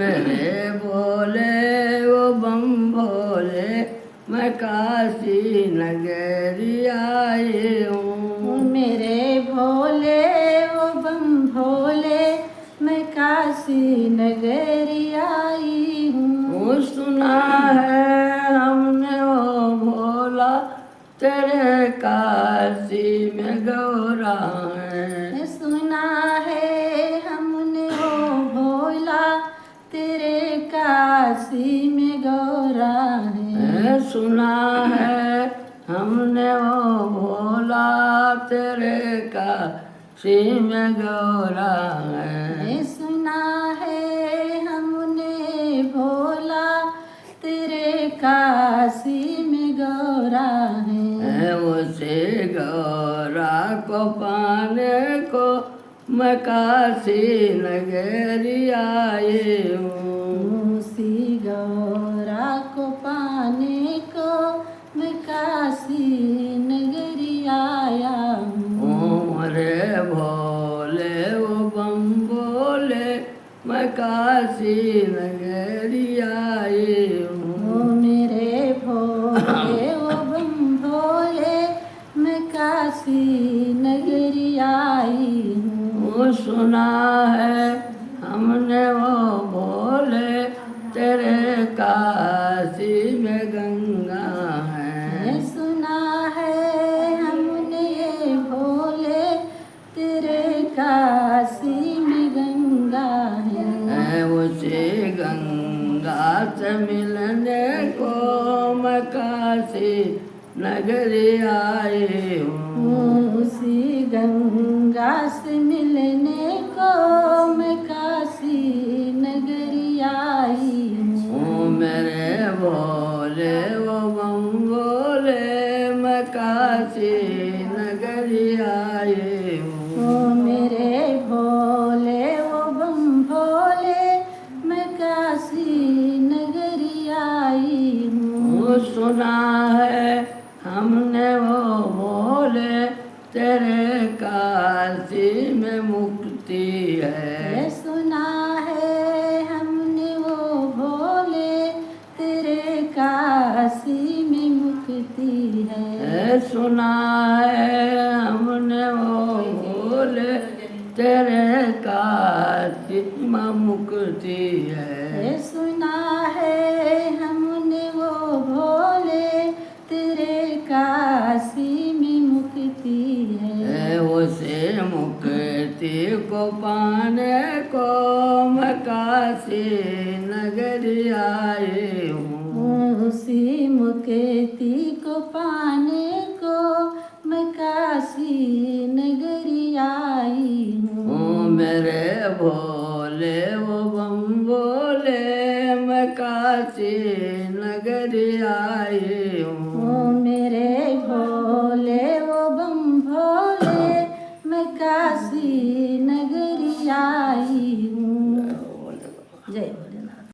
मेरे भोले वो बम भोले मैं काशी नगरी आई हूँ। मेरे भोले वो बम भोले मैं काशी नगरी आई हूँ। सुना है हमने वो भोला तेरे काशी में गौरा है। सुना है हमने वो भोला तेरे काशी में गौरा है। सुना है हमने वो भोला तेरे काशी में गौरा है। सुना है हमने भोला तेरे काशी में गौरा है। उसे गौरा को पाने को मैं काशी नगरी आई हूँ। उसी गौरा को पाने को मैं काशी नगरी आया हूँ। मेरे भोले वो बम बोले मैं काशी नगरी आई हूँ। मेरे भोले वो बम भोले मैं काशी नगरी आई हूँ। सुना है हमने वो भोले तेरे काशी में गंगा है। सुना है हमने ये भोले तेरे काशी में गंगा है। उसे गंगा से मिलने को मैं काशी नगरी आई हूँ। उसी गंगा से मिलने को मैं काशी नगरी आई हूँ। मेरे भोले वो बम बोले मैं काशी नगरी आई हूँ। मेरे भोले वो बम भोले मैं काशी नगरी आई हूँ। सुना है हमने वो भोले तेरे काशी में मुक्ति है। सुना है हमने वो भोले तेरे काशी में मुक्ति है। सुना है हमने वो भोले तेरे काशी में मुक्ति है। सुना है हमने वो भोले तेरे काशी में मुक्ति है। उसे मुक्ति को पाने को मैं काशी नगरी आई हूँ। उसी मुक्ति को पाने को मैं काशी नगरी आई हूँ। मेरे भोले वो बम बोले मैं काशी नगरी आई